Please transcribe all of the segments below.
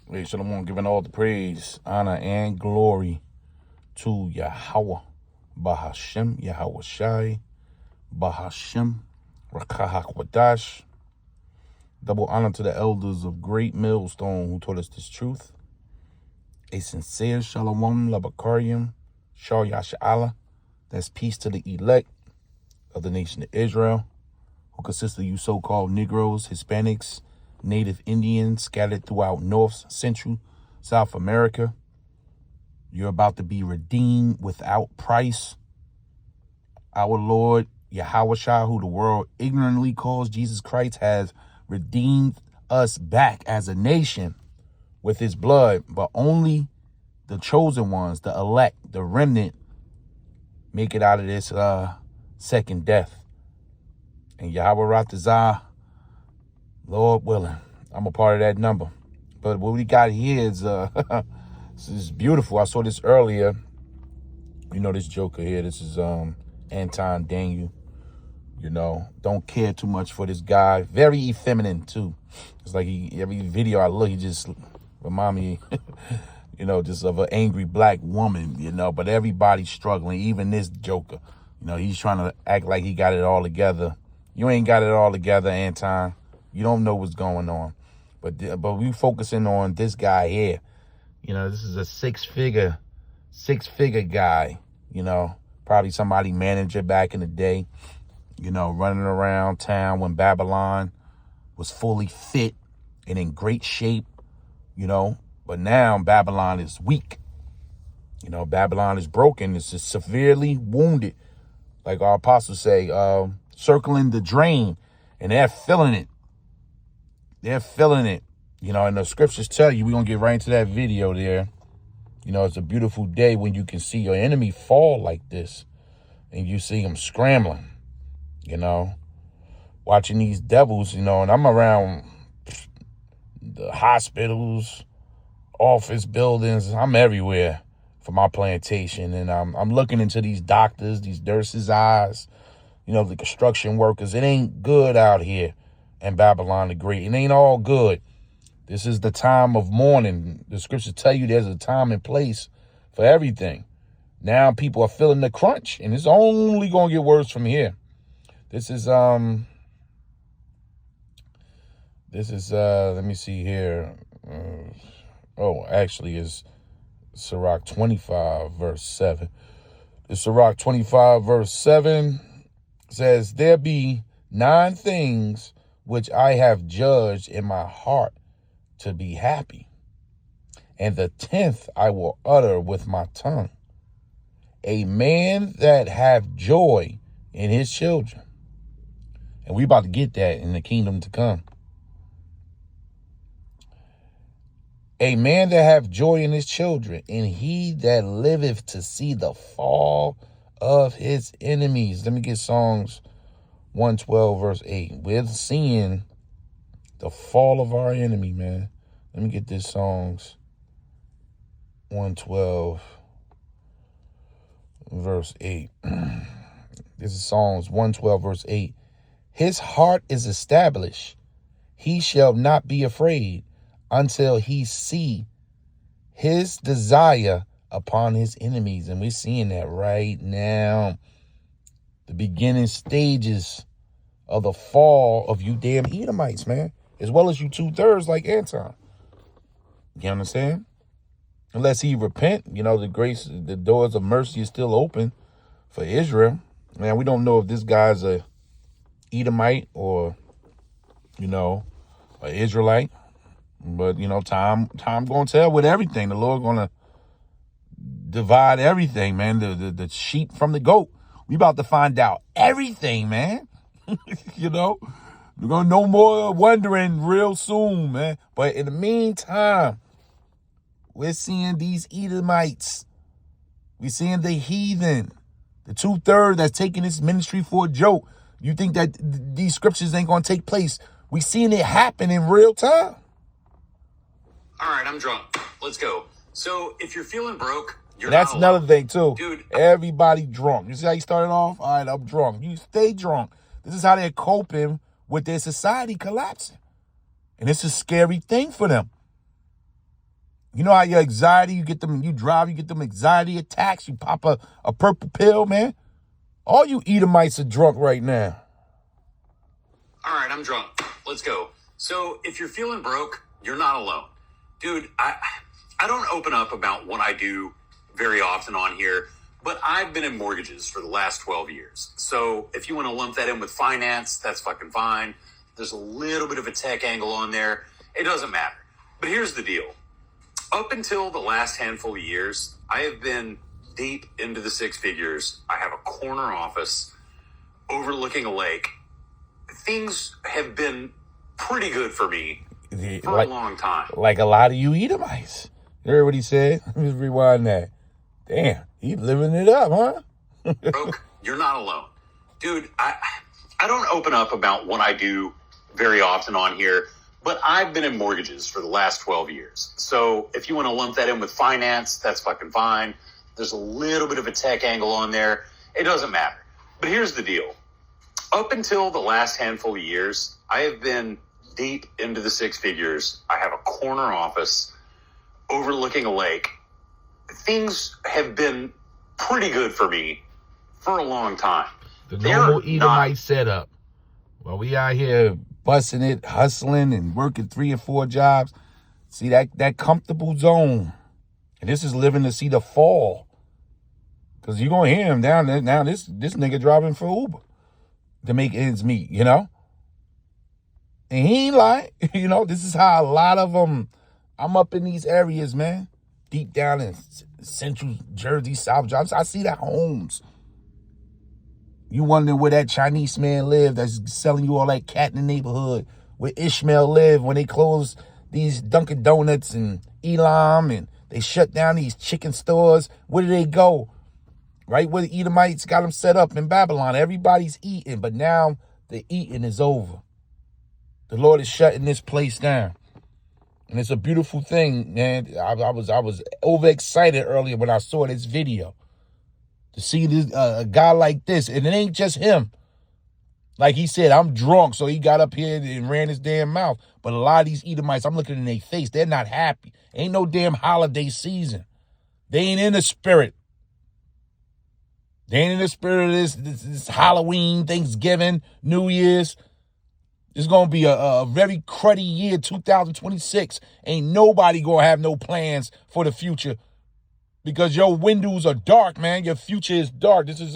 Wait, Shalom, giving all the praise, honor, and glory to Yahweh, Bahashem, Yahweh Shai, Bahashem, Rakahakwadash. Double honor to the elders of Great Millstone who taught us this truth. A sincere Shalom, Labakarium, Shal Yasha'Allah. That's peace to the elect of the nation of Israel, who consists of you so-called Negroes, Hispanics, Native Indians scattered throughout North, Central, South America. You're about to be redeemed without price. Our Lord, Yahweh Shai, who the world ignorantly calls Jesus Christ, has redeemed us back as a nation with his blood, but only the chosen ones, the elect, the remnant, make it out of this second death. And Yahweh Ratazah, Lord willing, I'm a part of that number. But what we got here is this is beautiful. I saw this earlier. You know this joker here. This is Anton Daniel. You know, don't care too much for this guy. Very effeminate too. It's like every video I look, he just remind me, you know, just of an angry black woman. You know, but everybody's struggling. Even this joker. You know, he's trying to act like he got it all together. You ain't got it all together, Anton. You don't know what's going on. But we focusing on this guy here. You know, this is a six-figure guy. You know, probably somebody manager back in the day. You know, running around town when Babylon was fully fit and in great shape. You know, but now Babylon is weak. You know, Babylon is broken. It's just severely wounded. Like our apostles say, circling the drain, and they're feeling it. They're feeling it. You know, and the scriptures tell you, we're going to get right into that video there. You know, it's a beautiful day when you can see your enemy fall like this. And you see them scrambling, you know, watching these devils, you know. And I'm around the hospitals, office buildings. I'm everywhere for my plantation. And I'm looking into these doctors, these nurses' eyes, you know, the construction workers. It ain't good out here in Babylon the Great. It ain't all good. This is the time of mourning. The scriptures tell you there's a time and place for everything. Now people are feeling the crunch, and it's only going to get worse from here. This is let me see here. Actually it's Sirach 25 verse 7. The Sirach 25 verse 7 says, there be 9 things which I have judged in my heart to be happy, and the 10th I will utter with my tongue. A man that have joy in his children. And we about to get that in the kingdom to come. A man that have joy in his children, and he that liveth to see the fall of his enemies. Let me get Psalms 112 verse 8. We're seeing the fall of our enemy, man. Let me get this Psalms 112 verse 8. This is Psalms 112 verse 8. His heart is established. He shall not be afraid until he see his desire upon his enemies. And we're seeing that right now. The beginning stages of the fall of you damn Edomites, man. As well as you 2/3 like Anton. You understand? Unless he repent, you know, the doors of mercy is still open for Israel. Man, we don't know if this guy's a Edomite or, you know, an Israelite. But, you know, time gonna tell with everything. The Lord gonna divide everything, man. The sheep from the goat. We about to find out everything, man. You know, we're gonna know more wondering real soon, man. But in the meantime, we're seeing these Edomites. We're seeing the heathen, the 2/3 that's taking this ministry for a joke. You think that these scriptures ain't gonna take place? We seeing it happen in real time. All right, I'm drunk. Let's go. So if you're feeling broke, you're That's not another alone. thing too. Dude. Everybody drunk. You see how you started off? All right, I'm drunk. You stay drunk. This is how they're coping with their society collapsing. And it's a scary thing for them. You know how your anxiety, you get them, you drive, you get them anxiety attacks, you pop a purple pill, man. All you Edomites are drunk right now. All right, I'm drunk. Let's go. So if you're feeling broke, you're not alone. Dude, I don't open up about what I do very often on here, but I've been in mortgages for the last 12 years. So if you want to lump that in with finance, that's fucking fine. There's a little bit of a tech angle on there. It doesn't matter. But here's the deal. Up until the last handful of years, I have been deep into the six figures. I have a corner office overlooking a lake. Things have been pretty good for me for a long time. Like a lot of you Edomites. You heard what he said? Let me rewind that. Damn, he's living it up, huh? Broke, you're not alone. Dude, I don't open up about what I do very often on here, but I've been in mortgages for the last 12 years. So if you want to lump that in with finance, that's fucking fine. There's a little bit of a tech angle on there. It doesn't matter. But here's the deal. Up until the last handful of years, I have been deep into the six figures. I have a corner office overlooking a lake. Things have been pretty good for me for a long time. The normal Edomite setup. Well, we out here busting it, hustling, and working 3 and 4 jobs. See that comfortable zone. And this is living to see the fall. Because you're going to hear him down there. Now this nigga driving for Uber to make ends meet, you know? And he ain't lying. You know, this is how a lot of them, I'm up in these areas, man. Deep down in central Jersey, South Jersey. I see that homes. You wondering where that Chinese man lived that's selling you all that cat in the neighborhood. Where Ishmael lived when they closed these Dunkin' Donuts and Elam and they shut down these chicken stores. Where did they go? Right where the Edomites got them set up in Babylon. Everybody's eating, but now the eating is over. The Lord is shutting this place down. And it's a beautiful thing, man. I was overexcited earlier when I saw this video. To see this a guy like this, and it ain't just him. Like he said, I'm drunk, so he got up here and ran his damn mouth. But a lot of these Edomites, I'm looking in their face, they're not happy. Ain't no damn holiday season. They ain't in the spirit. They ain't in the spirit of this Halloween, Thanksgiving, New Year's. It's going to be a very cruddy year, 2026. Ain't nobody going to have no plans for the future because your windows are dark, man. Your future is dark. This is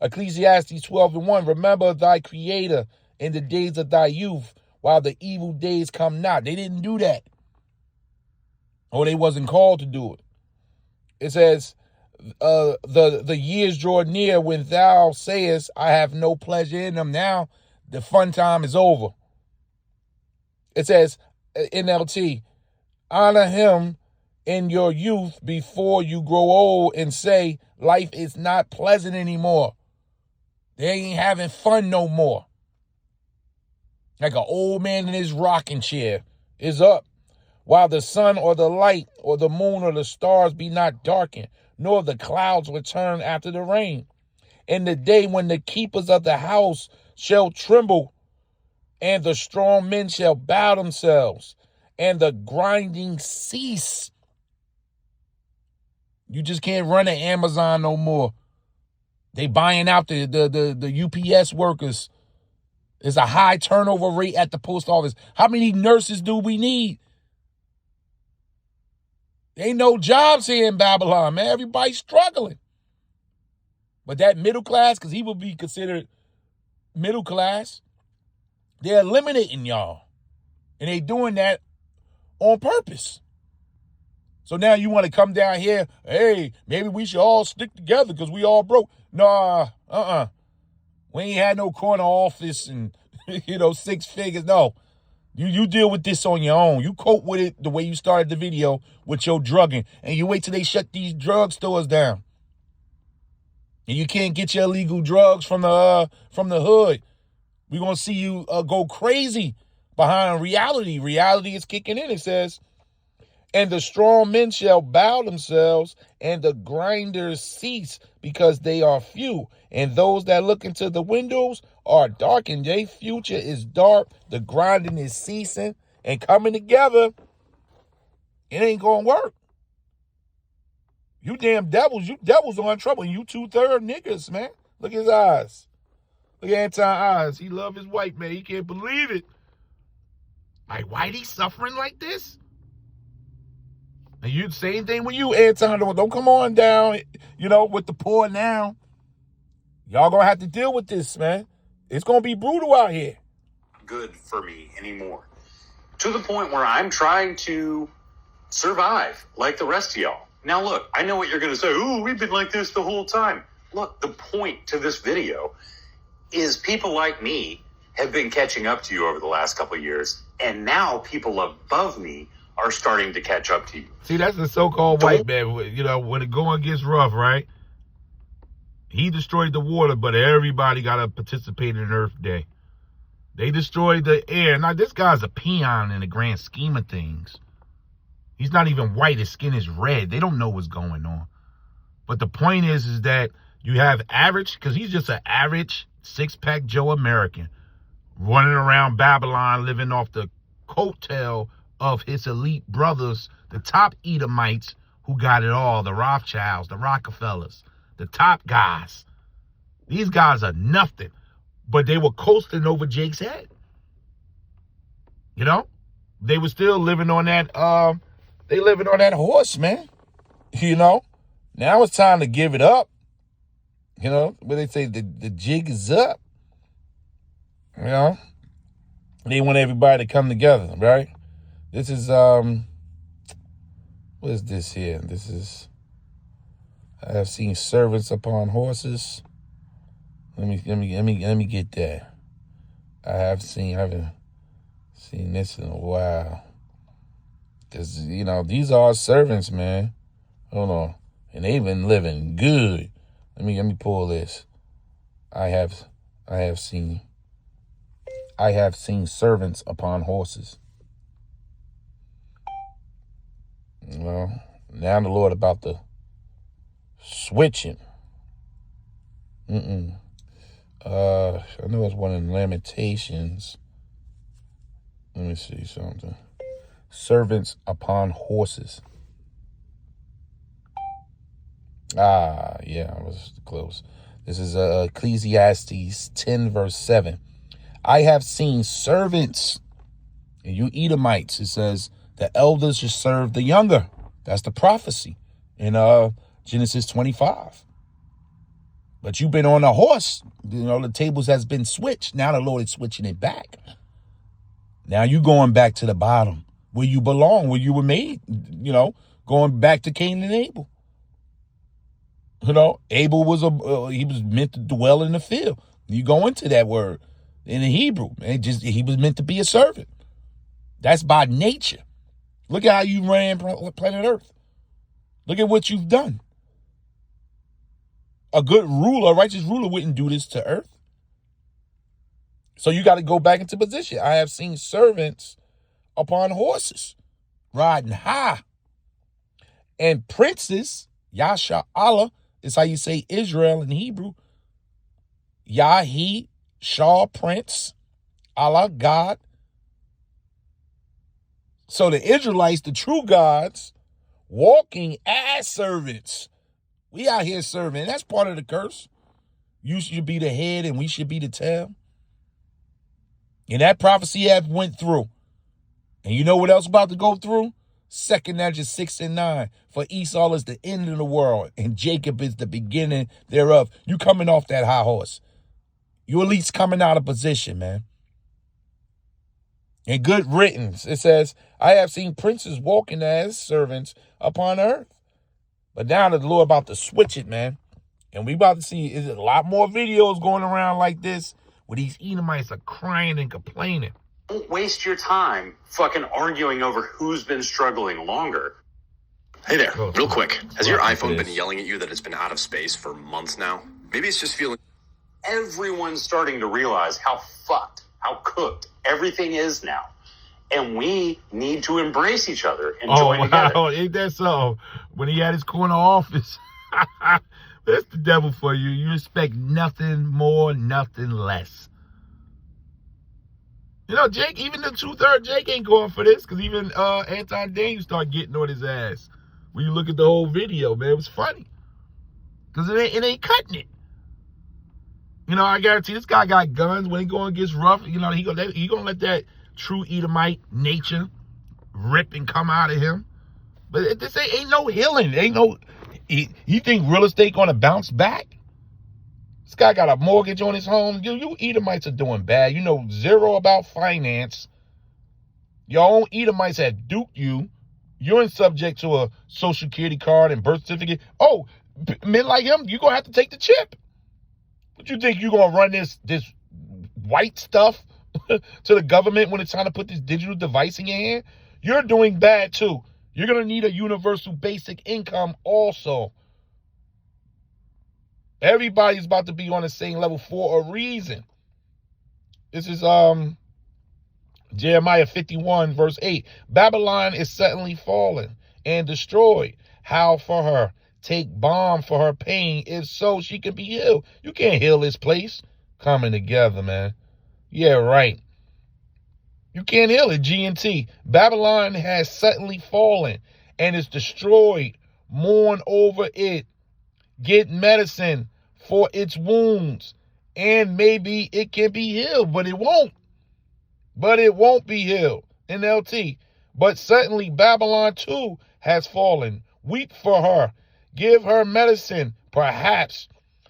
Ecclesiastes 12:1. Remember thy creator in the days of thy youth while the evil days come not. They didn't do that. Or they wasn't called to do it. It says, the years draw near when thou sayest, I have no pleasure in them. Now the fun time is over. It says, NLT, honor him in your youth before you grow old and say, life is not pleasant anymore. They ain't having fun no more. Like an old man in his rocking chair is up, while the sun or the light or the moon or the stars be not darkened, nor the clouds return after the rain. In the day when the keepers of the house shall tremble, and the strong men shall bow themselves, and the grinding cease. You just can't run to Amazon no more. They buying out the UPS workers. There's a high turnover rate at the post office. How many nurses do we need? There ain't no jobs here in Babylon, man. Everybody's struggling. But that middle class, because he will be considered middle class, they're eliminating y'all. And they doing that on purpose. So now you want to come down here, hey, maybe we should all stick together because we all broke. Nah, we ain't had no corner office and, 6 figures. No, you deal with this on your own. You cope with it the way you started the video with your drugging. And you wait till they shut these drug stores down. And you can't get your illegal drugs from the hood. We're going to see you go crazy behind reality. Reality is kicking in, it says. And the strong men shall bow themselves, and the grinders cease, because they are few. And those that look into the windows are darkened. Their future is dark. The grinding is ceasing and coming together. It ain't going to work. You damn devils. You devils are in trouble. And you 2/3 niggas, man. Look at his eyes. Look at Anton's eyes. He love his white man. He can't believe it. Like, why he suffering like this? And you same thing with you, Anton. Don't come on down, with the poor now. Y'all gonna have to deal with this, man. It's gonna be brutal out here. Good for me anymore. To the point where I'm trying to survive like the rest of y'all. Now look, I know what you're gonna say. Ooh, we've been like this the whole time. Look, the point to this video is people like me have been catching up to you over the last couple of years, and now people above me are starting to catch up to you. See, that's the so-called white man. When it going gets rough, right? He destroyed the water, but everybody got to participate in Earth Day. They destroyed the air. Now, this guy's a peon in the grand scheme of things. He's not even white. His skin is red. They don't know what's going on. But the point is that you have average, because he's just an average six-pack Joe American running around Babylon, living off the coattail of his elite brothers, the top Edomites who got it all, the Rothschilds, the Rockefellers, the top guys. These guys are nothing, but they were coasting over Jake's head. They were still living on that, horse, man. Now it's time to give it up. Where they say the jig is up. They want everybody to come together, right? This is, what is this here? This is, I have seen servants upon horses. Let me get that. I haven't seen this in a while. Because, these are servants, man. Hold on. And they've been living good. Let me pull this. I have seen servants upon horses. Well, now the Lord about to switching. I know it's one in Lamentations. Let me see something. Servants upon horses. Yeah, I was close. This is Ecclesiastes 10, verse 7. I have seen servants, and you Edomites, it says, the elders should serve the younger. That's the prophecy in Genesis 25. But you've been on a horse. The tables has been switched. Now the Lord is switching it back. Now you going back to the bottom where you belong, where you were made, going back to Cain and Abel. Abel was he was meant to dwell in the field. You go into that word in the Hebrew, and he was meant to be a servant. That's by nature. Look at how you ran planet Earth. Look at what you've done. A good ruler, a righteous ruler wouldn't do this to Earth. So you got to go back into position. I have seen servants upon horses, riding high. And princes, Yasha Allah, is how you say Israel in Hebrew. Yahi, Shah, prince, Allah, God. So the Israelites, the true gods, walking as servants. We out here serving. That's part of the curse. You should be the head and we should be the tail. And that prophecy have went through. And you know what else about to go through? 2 Nephi 6 and 9. For Esau is the end of the world, and Jacob is the beginning thereof. You coming off that high horse. You at least coming out of position, man. And good riddance. It says, I have seen princes walking as servants upon earth. But now the Lord about to switch it, man. And we about to see is a lot more videos going around like this where these Edomites are crying and complaining. Don't waste your time fucking arguing over who's been struggling longer. Hey there, real quick. Has your iPhone been yelling at you that it's been out of space for months now? Maybe it's just feeling... Everyone's starting to realize how fucked, how cooked everything is now. And we need to embrace each other and join together. Oh, ain't that so? When he had his corner office. That's the devil for you. You expect nothing more, nothing less. You know, Jake, even the 2/3 Jake ain't going for this, because even Anton Daniels started getting on his ass. When you look at the whole video, man, it was funny. Because it ain't cutting it. You know, I guarantee this guy got guns. When he going gets rough, you know, he gonna let that true Edomite nature rip and come out of him. But this ain't no healing. Ain't no. You think real estate gonna bounce back? This guy got a mortgage on his home. You Edomites are doing bad. You know zero about finance. Your own Edomites have duped you. You're subject to a social security card and birth certificate. Oh, men like him, you're going to have to take the chip. What you think you're going to run this white stuff to the government when it's time to put this digital device in your hand? You're doing bad too. You're going to need a universal basic income also. Everybody's about to be on the same level for a reason. This is Jeremiah 51 verse 8. Babylon is suddenly fallen and destroyed. How for her? Take balm for her pain, if so she can be healed. You can't heal this place. Coming together, man. Yeah, right. You can't heal it, G&T. Babylon has suddenly fallen and is destroyed. Mourn over it. Get medicine for its wounds. And maybe it can be healed, but it won't. But it won't be healed. NLT. But suddenly Babylon too has fallen. Weep for her. Give her medicine. Perhaps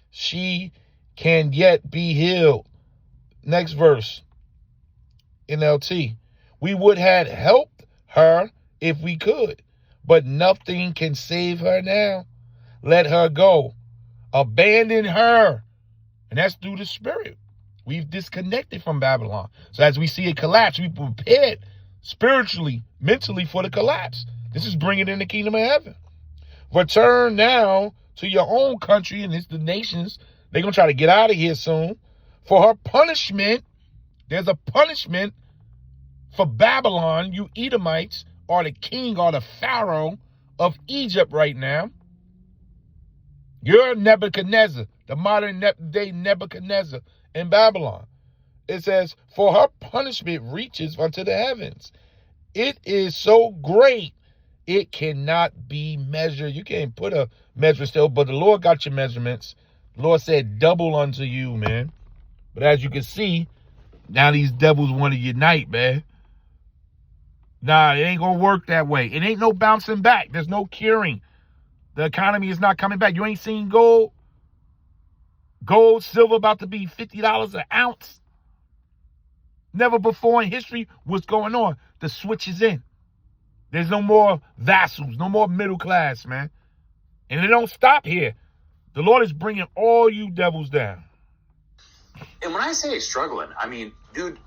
she can yet be healed. Next verse. NLT. We would have helped her if we could, but nothing can save her now. Let her go. Abandon her. And that's through the Spirit. We've disconnected from Babylon. So as we see it collapse, we prepared spiritually, mentally for the collapse. This is bringing in the kingdom of heaven. Return now to your own country, and it's the nations. They're going to try to get out of here soon. For her punishment, there's a punishment for Babylon. You Edomites are the king or the pharaoh of Egypt right now. You're Nebuchadnezzar, the modern day Nebuchadnezzar in Babylon. It says, for her punishment reaches unto the heavens. It is so great, it cannot be measured. You can't put a measure still, but the Lord got your measurements. The Lord said, double unto you, man. But as you can see, now these devils want to unite, man. Nah, it ain't going to work that way. It ain't no bouncing back. There's no curing. The economy is not coming back. You ain't seen gold. Gold, silver about to be $50 an ounce. Never before in history. What's going on? The switch is in. There's no more vassals, no more middle class, man. And it don't stop here. The Lord is bringing all you devils down. And when I say struggling, I mean, dude,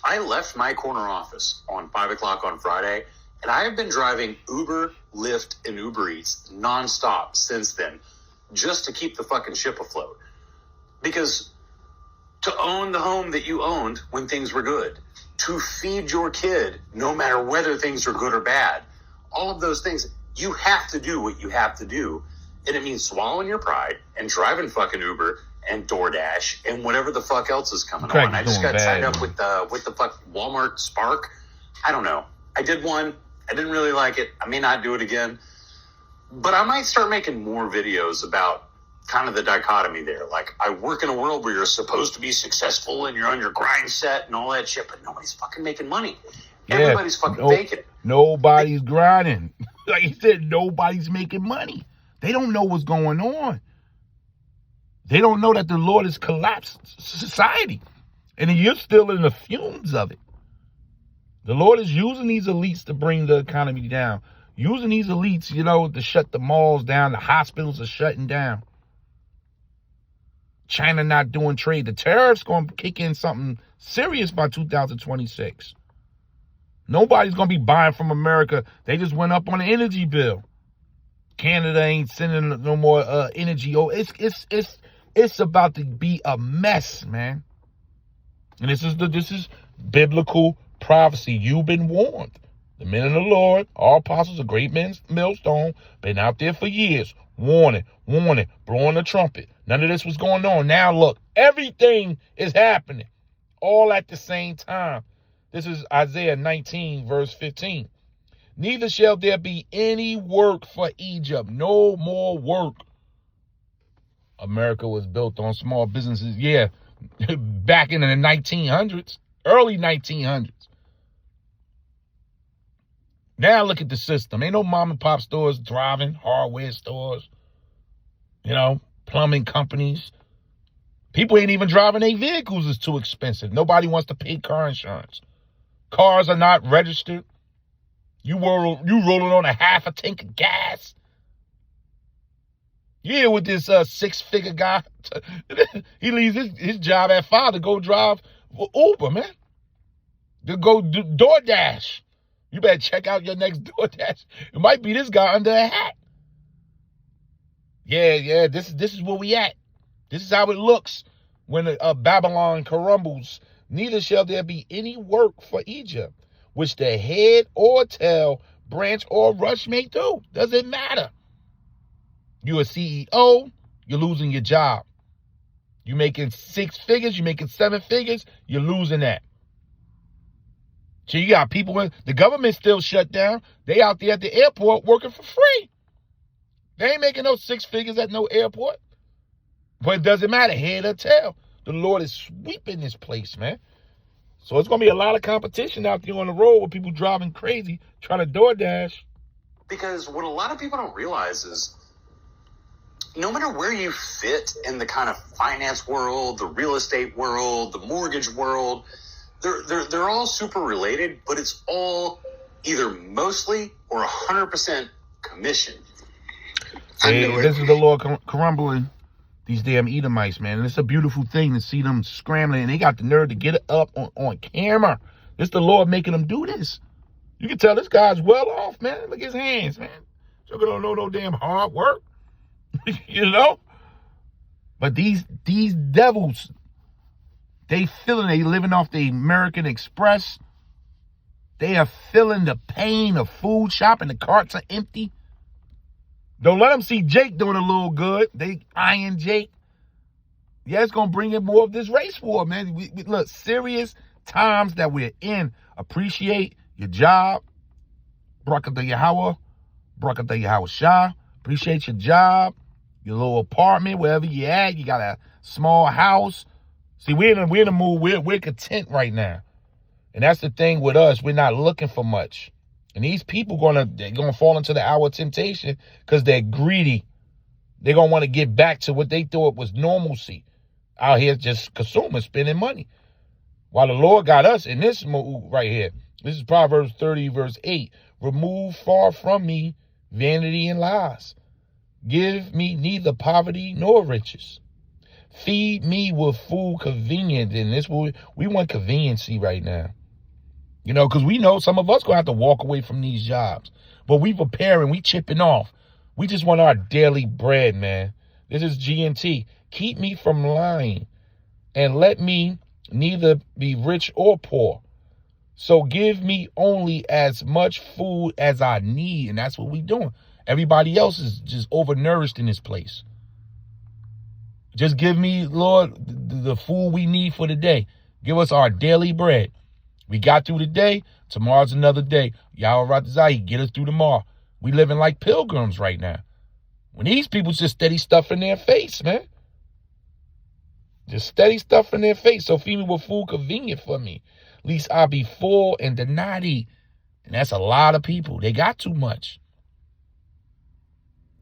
I left my corner office on 5 o'clock on Friday, and I have been driving Uber, Lyft, and Uber Eats nonstop since then, just to keep the fucking ship afloat. Because to own the home that you owned when things were good, to feed your kid no matter whether things are good or bad, all of those things, you have to do what you have to do. And it means swallowing your pride and driving fucking Uber and DoorDash and whatever the fuck else is coming on. I just got signed up with the fuck Walmart Spark. I don't know. I did one. I didn't really like it. I may not do it again. But I might start making more videos about kind of the dichotomy there. Like, I work in a world where you're supposed to be successful and you're on your grind set and all that shit, but nobody's fucking making money. Everybody's fucking faking it. Nobody's grinding. Like he said, nobody's making money. They don't know what's going on. They don't know that the Lord has collapsed society. And you're still in the fumes of it. The Lord is using these elites to bring the economy down. Using these elites, you know, to shut the malls down. The hospitals are shutting down. China not doing trade. The tariffs going to kick in something serious by 2026. Nobody's going to be buying from America. They just went up on the energy bill. Canada ain't sending no more energy. Oh, it's about to be a mess, man. And this is biblical prophecy. You've been warned. The men of the Lord, all apostles, a great millstone, been out there for years, warning, blowing the trumpet. None of this was going on. Now look, everything is happening. all at the same time. This is Isaiah 19, verse 15. Neither shall there be any work for Egypt. No more work. America was built on small businesses. Yeah, back in the 1900s, early 1900s. Now look at the system. Ain't no mom and pop stores driving, hardware stores, plumbing companies. People ain't even driving their vehicles. It's too expensive. Nobody wants to pay car insurance. Cars are not registered. You rolling on a half a tank of gas. Yeah, with this 6-figure guy. He leaves his job at 5 to go drive for Uber, man. To go do DoorDash. You better check out your next DoorDash. It might be this guy under a hat. Yeah, this is where we at. This is how it looks when Babylon crumbles. Neither shall there be any work for Egypt, which the head or tail, branch or rush may do. Doesn't matter. You're a CEO, you're losing your job. You're making 6 figures, you're making 7 figures, you're losing that. So you got people, the government still shut down. They out there at the airport working for free. They ain't making no 6 figures at no airport. But it doesn't matter, head or tail. The Lord is sweeping this place, man. So it's going to be a lot of competition out there on the road with people driving crazy, trying to DoorDash. Because what a lot of people don't realize is no matter where you fit in the kind of finance world, the real estate world, the mortgage world, they're all super related, but it's all either mostly or 100% commission. Hey, this is the Lord crumbling these damn Edomites, man. And it's a beautiful thing to see them scrambling, and they got the nerve to get it up on camera. It's the Lord making them do this. You can tell this guy's well off, man. Look at his hands, man. Sugar don't know no damn hard work. But these devils, they living off the American Express. They are feeling the pain of food shopping. The carts are empty. Don't let them see Jake doing a little good. They eyeing Jake. Yeah, it's going to bring in more of this race war, man. We look, serious times that we're in. Appreciate your job. Barakatah Yahweh. Barakatah Yahweh Shah. Appreciate your job. Your little apartment, wherever you at. You got a small house. See, we're in the mood. We're content right now. And that's the thing with us. We're not looking for much. And these people they're gonna fall into the hour of temptation because they're greedy. They're gonna want to get back to what they thought was normalcy. Out here just consuming, spending money. While the Lord got us in this mood right here. This is Proverbs 30, verse 8. Remove far from me vanity and lies. Give me neither poverty nor riches. Feed me with food convenient. And we want conveniency right now. Because we know some of us going to have to walk away from these jobs. But we preparing, we chipping off. We just want our daily bread, man. This is GNT. Keep me from lying and let me neither be rich or poor. So give me only as much food as I need. And that's what we doing. Everybody else is just overnourished in this place. Just give me, Lord, the food we need for the day. Give us our daily bread. We got through the day. Tomorrow's another day. Yahweh Ratazai, get us through tomorrow. We living like pilgrims right now. When these people just steady stuff in their face, man. Just steady stuff in their face. So feed me with food convenient for me. At least I'll be full and deny thee. And that's a lot of people. They got too much.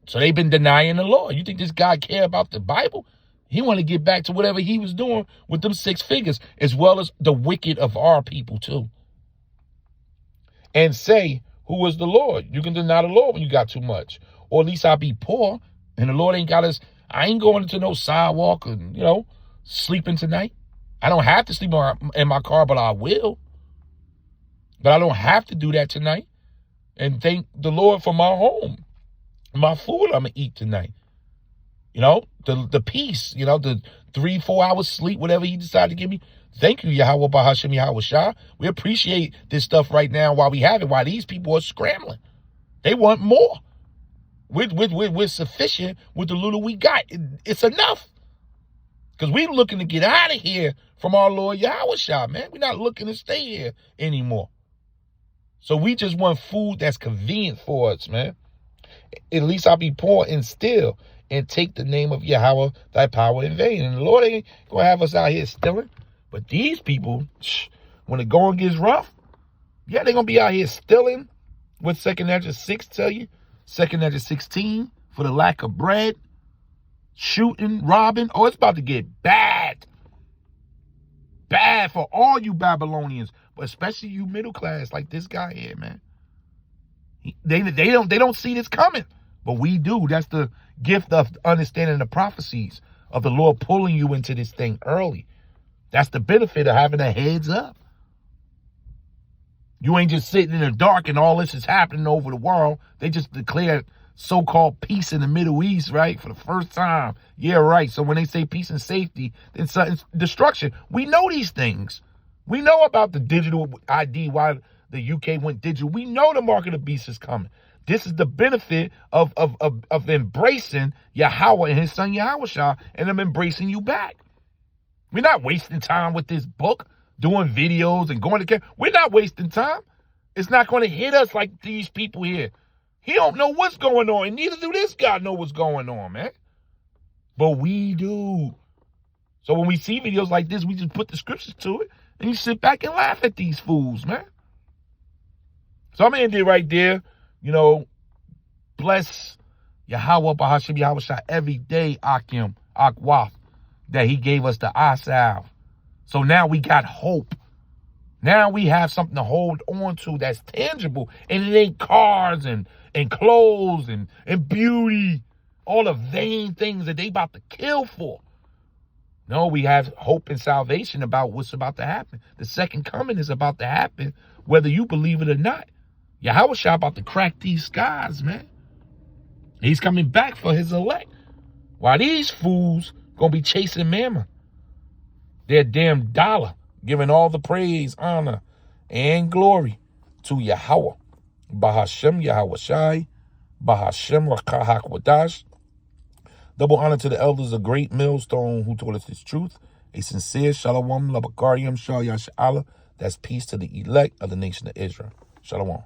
So they've been denying the Lord. You think this guy care about the Bible? He want to get back to whatever he was doing with them 6 figures, as well as the wicked of our people too. And say, who is the Lord? You can deny the Lord when you got too much. Or at least I'll be poor, and the Lord ain't got us. I ain't going into no sidewalk and, sleeping tonight. I don't have to sleep in my car, but I will. But I don't have to do that tonight. And thank the Lord for my home, my food I'm going to eat tonight. The peace, the 3-4 hours sleep, whatever he decided to give me. Thank you, Yahweh Bahashem Yahweh Shah. We appreciate this stuff right now while we have it, while these people are scrambling. They want more. We're sufficient with the little we got. It's enough. Because we're looking to get out of here from our Lord Yahushua, man. We're not looking to stay here anymore. So we just want food that's convenient for us, man. At least I'll be poor and still and take the name of Yahweh, thy power in vain. And the Lord ain't going to have us out here stealing. But these people, when the going gets rough, yeah, they're going to be out here stealing. What 2nd Ezra 6 tell you? 2nd Ezra 16, for the lack of bread, shooting, robbing. Oh, it's about to get bad. Bad for all you Babylonians, but especially you middle class like this guy here, man. They don't see this coming, but we do. That's the gift of understanding the prophecies of the Lord pulling you into this thing early. That's the benefit of having a heads up. You ain't just sitting in the dark and all this is happening over the world. They just declared so-called peace in the Middle East, right? For the first time. Yeah, right. So when they say peace and safety, then it's destruction. We know these things. We know about the digital ID, why the UK went digital. We know the mark of the beast is coming. This is the benefit of embracing Yahweh and his son Yahushua, and them embracing you back. We're not wasting time with this book, doing videos and going to camp. We're not wasting time. It's not going to hit us like these people here. He don't know what's going on, and neither do this guy know what's going on, man. But we do. So when we see videos like this, we just put the scriptures to it, and you sit back and laugh at these fools, man. So I'm going to end it right there. You know, bless Yahweh, Bahashim, Yahushua every day, Akim, Akwaf, that he gave us the Asav. So now we got hope. Now we have something to hold on to that's tangible. And it ain't cars and clothes and beauty. All the vain things that they about to kill for. No, we have hope and salvation about what's about to happen. The second coming is about to happen, whether you believe it or not. Yahushua about to crack these skies, man. He's coming back for his elect. While these fools gonna be chasing mammon. Their damn dollar, giving all the praise, honor, and glory to Yahweh. Bahashem Yahushai, Bahashem Rakahak Wadash. Double honor to the elders of Great Millstone who told us this truth. A sincere shalom, labakarium, shal yasha'Allah. That's peace to the elect of the nation of Israel. Shalom.